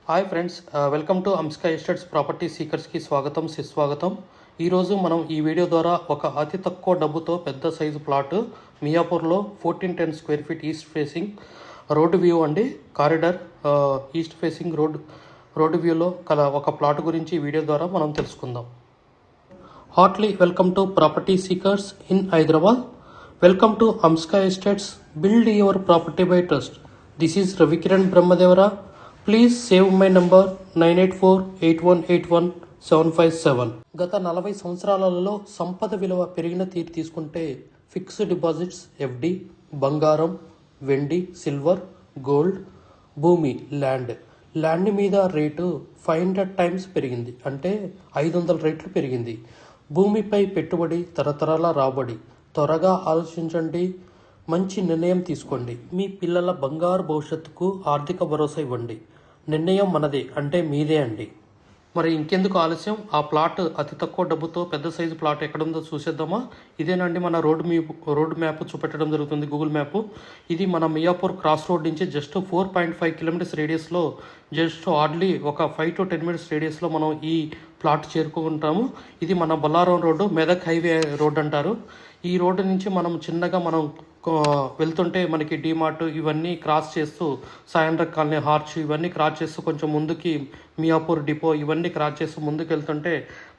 Hi friends, welcome to Amska estates property సీకర్స్కి స్వాగతం సుస్వాగతం. ఈరోజు మనం ఈ వీడియో ద్వారా ఒక అతి తక్కువ డబ్బుతో పెద్ద సైజు ప్లాట్ మియాపూర్లో 1410 square feet east facing road view అండి. కారిడార్ ఈస్ట్ ఫేసింగ్ రోడ్ వ్యూలో కల ఒక ప్లాట్ గురించి ఈ వీడియో ద్వారా మనం తెలుసుకుందాం. Heartily welcome to property seekers in Hyderabad. Welcome to Amska estates, build your property by trust. This is Ravikiran Brahmadevara. Please save my number 9848181757. గత 40 సంవత్సరాలలో సంపద విలువ పెరిగిన తీరు తీసుకుంటే ఫిక్స్డ్ డిపాజిట్స్, ఎఫ్డి, బంగారం, వెండి, సిల్వర్, గోల్డ్, భూమి, ల్యాండ్ మీద రేటు 500 టైమ్స్ పెరిగింది, అంటే 500 రెట్లు పెరిగింది. భూమిపై పెట్టుబడి, తరతరాల రాబడి. త్వరగా ఆలోచించండి, మంచి నిర్ణయం తీసుకోండి. మీ పిల్లల బంగారు భవిష్యత్తుకు ఆర్థిక భరోసా ఇవ్వండి. నిర్ణయం మనదే, అంటే మీదే అండి. మరి ఇంకెందుకు ఆలస్యం, ఆ ప్లాట్ అతి తక్కువ డబ్బుతో పెద్ద సైజు ప్లాట్ ఎక్కడుందో చూసేద్దామా. ఇదేనండి మన రోడ్ మ్యాప్ చూపెట్టడం జరుగుతుంది, గూగుల్ మ్యాప్. ఇది మన మియాపూర్ క్రాస్ రోడ్ నుంచి జస్ట్ 4.5 కిలోమీటర్స్ రేడియస్లో, జస్ట్ హార్డ్లీ ఒక 5 to 10 మినిట్స్ రేడియస్లో మనం ఈ ప్లాట్ చేరుకుంటాము. ఇది మన Bollaram road, Medak highway road అంటారు. ఈ రోడ్డు నుంచి మనం చిన్నగా వెళ్తుంటే మనకి డిమార్ట్ ఇవన్నీ క్రాస్ చేస్తూ, సాయంత్రం కాలనీ, హార్చ్ ఇవన్నీ క్రాస్ చేస్తూ కొంచెం ముందుకి మియాపూర్ డిపో ఇవన్నీ క్రాస్ చేస్తూ ముందుకు వెళ్తుంటే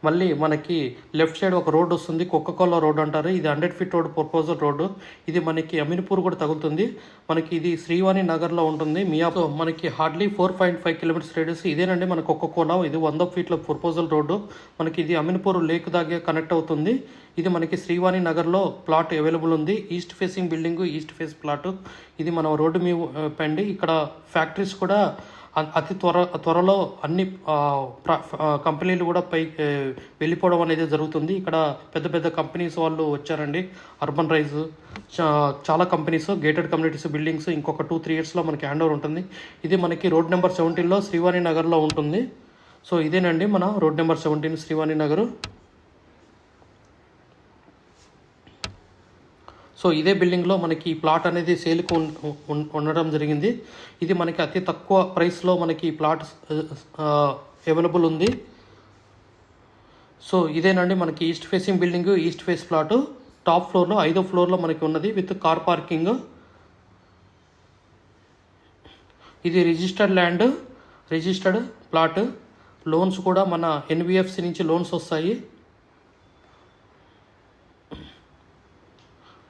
మళ్ళీ మనకి లెఫ్ట్ సైడ్ ఒక రోడ్ వస్తుంది, కోకోకోలా రోడ్ అంటారు. ఇది 100 ఫీట్ రోడ్, ప్రపోజల్ రోడ్డు. ఇది మనకి అమీన్పూర్ కూడా తగులుతుంది. మనకి ఇది శ్రీవాణి నగర్లో ఉంటుంది. మియాపూర్ మనకి హార్డ్లీ 4.5 కిలోమీటర్స్ రేడియస్. ఇదేనండి మన కోకోకోలా. ఇది 100 ఫీట్ల ప్రపోజల్ రోడ్డు. మనకి ఇది అమీన్పూర్ లేక్ దాగే కనెక్ట్ అవుతుంది. ఇది మనకి శ్రీవాణి నగర్లో ప్లాట్ అవైలబుల్ ఉంది. East facing building, east phase plot. ఇది మనం రోడ్డు మీద పండి. ఇక్కడ ఫ్యాక్టరీస్ కూడా అతి త్వరలో అన్ని కంపెనీలు కూడా వెళ్ళిపోవడం అనేది జరుగుతుంది. ఇక్కడ పెద్ద పెద్ద కంపెనీస్ వాళ్ళు వచ్చారండి. అర్బన్ రైజ్, చాలా కంపెనీస్, గేటెడ్ కమ్యూనిటీస్ బిల్డింగ్స్ ఇంకొక 2-3 ఇయర్స్లో మనకి హ్యాండ్ ఓవర్ ఉంటుంది. ఇది మనకి రోడ్ నెంబర్ 17లో శ్రీవాణి నగర్లో ఉంటుంది. సో ఇదేనండి మన road number 17 Srivani Nagar. So ఇదే బిల్డింగ్లో మనకి ఈ ప్లాట్ అనేది సేల్కు ఉండడం జరిగింది. ఇది మనకి అతి తక్కువ ప్రైస్లో మనకి ఈ ప్లాట్ అవైలబుల్ ఉంది. సో ఇదేనండి మనకి east facing building, east face plot. Top ఫ్లోర్లో 5వ ఫ్లోర్లో మనకి ఉన్నది విత్ కార్ పార్కింగ్. ఇది registered land, registered plot. Loans కూడా మన ఎన్బిఎఫ్సి నుంచి లోన్స్ వస్తాయి.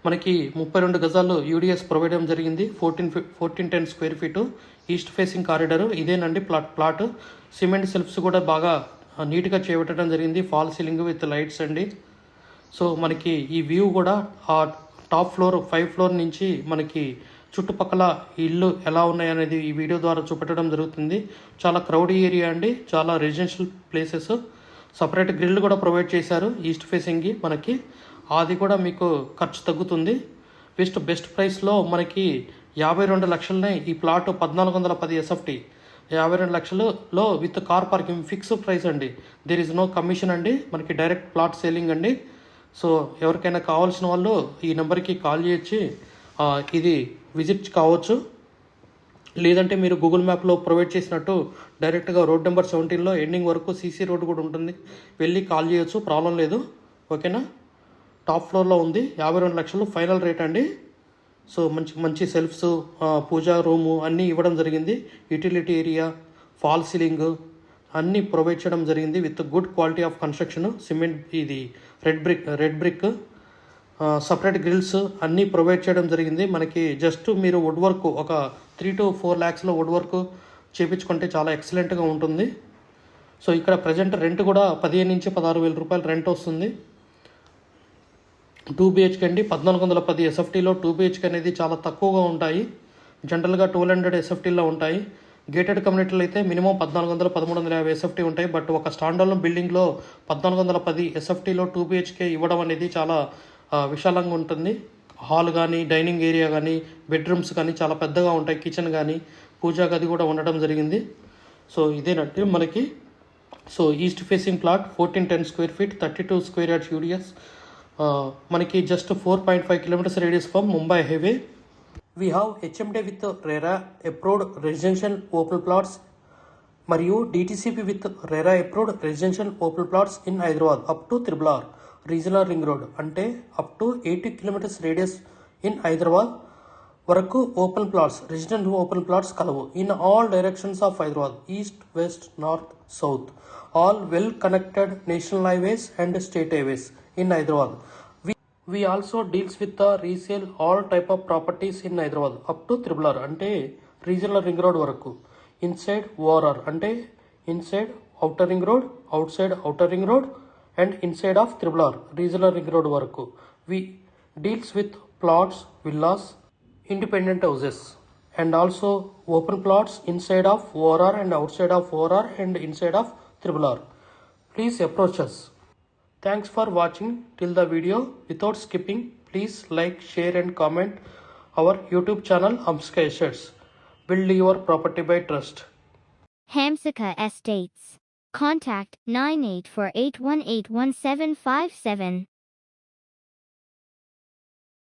మనకి 32 గజాలు యూడిఎస్ ప్రొవైడ్ చేయడం జరిగింది. 1410 square feet east facing corridor. ఇదేనండి ప్లాట్. సిమెంట్ సెల్ఫ్స్ కూడా బాగా నీట్గా చేపట్టడం జరిగింది. ఫాల్ సీలింగ్ విత్ లైట్స్ అండి. సో మనకి ఈ వ్యూ కూడా ఆ టాప్ ఫ్లోర్ 5 ఫ్లోర్ నుంచి మనకి చుట్టుపక్కల ఇల్లు ఎలా ఉన్నాయనేది ఈ వీడియో ద్వారా చూపెట్టడం జరుగుతుంది. చాలా క్రౌడీ ఏరియా అండి, చాలా రెసిడెన్షియల్ ప్లేసెస్. సపరేట్ గ్రిల్ కూడా ప్రొవైడ్ చేశారు ఈస్ట్ ఫేసింగ్కి మనకి. అది కూడా మీకు ఖర్చు తగ్గుతుంది. బెస్ట్ ప్రైస్లో మనకి 52 లక్షలనే ఈ ప్లాట్ 1410 ఎస్ఎఫ్టీ 52 లక్షలలో with car parking. Fixed price అండి, దేర్ ఇస్ నో కమిషన్ అండి. మనకి డైరెక్ట్ ప్లాట్ సేలింగ్ అండి. సో ఎవరికైనా కావాల్సిన వాళ్ళు ఈ నెంబర్కి కాల్ చేయొచ్చి ఇది విజిట్ కావచ్చు. లేదంటే మీరు గూగుల్ మ్యాప్లో ప్రొవైడ్ చేసినట్టు డైరెక్ట్గా రోడ్ నెంబర్ 17లో ఎండింగ్ వరకు సీసీ రోడ్ కూడా ఉంటుంది, వెళ్ళి కాల్ చేయొచ్చు, ప్రాబ్లం లేదు. ఓకేనా. టాప్ ఫ్లోర్లో ఉంది. 52 లక్షలు ఫైనల్ రేట్ అండి. సో మంచి సెల్ఫ్స్, పూజా రూము అన్నీ ఇవ్వడం జరిగింది. యూటిలిటీ ఏరియా, ఫాల్ సీలింగ్ అన్నీ ప్రొవైడ్ చేయడం జరిగింది with good quality of construction. Cement, ఇది రెడ్ బ్రిక్, సపరేట్ గ్రిల్స్ అన్నీ ప్రొవైడ్ చేయడం జరిగింది. మనకి జస్ట్ మీరు వుడ్ వర్క్ ఒక 3 to 4 lakhsలో వుడ్ వర్క్ చేయించుకుంటే చాలా ఎక్సలెంట్గా ఉంటుంది. సో ఇక్కడ ప్రజెంట్ రెంట్ కూడా 15,000 నుంచి 16,000 రూపాయలు రెంట్ వస్తుంది. 2 BHK అండి. 1410 ఎస్ఎఫ్టీలో 2 BHK అనేది చాలా తక్కువగా ఉంటాయి. జనరల్గా 1200 ఎస్ఎఫ్టీలో ఉంటాయి. గేటెడ్ కమ్యూనిటీలు అయితే మినిమం 1400, 1350 ఎస్ఎఫ్టీ ఉంటాయి. బట్ ఒక స్టాండర్డ్ బిల్డింగ్లో 1410 ఎస్ఎఫ్టీలో 2 BHK ఇవ్వడం అనేది చాలా విశాలంగా ఉంటుంది. హాల్ కానీ, డైనింగ్ ఏరియా కానీ, బెడ్రూమ్స్ కానీ చాలా పెద్దగా ఉంటాయి. కిచెన్ కానీ, పూజా గది కూడా ఉండడం జరిగింది. సో ఇదేనంటే మనకి east facing plot 1410 square feet 32 square yards UDS. మనకి just 4.5 kilometers radius from Mumbai highway. We have HMD with RERA approved residential open plots మరియు DTCP with RERA approved residential open plots in Hyderabad up to RRR regional ring road అంటే up to 80 kilometres radius in Hyderabad వరకు open plots residential open plots కలవు in all directions of Hyderabad east west north south all well connected national highways and state highways in Hyderabad. We also deals with the resale all type of properties in Hyderabad up to RRR అంటే regional ring road వరకు. Inside ORR అంటే inside outer ring road, out side outer ring road and inside of RRR regional ring road వరకు. We deals with plots, villas, independent houses and also open plots inside of ORR and outside of ORR and inside of RRR. Please approach us. Thanks for watching till the video. Without skipping, please like, share and comment our YouTube channel Hamsika Estates. Build your property by trust. Hamsika Estates. Contact 9848181757.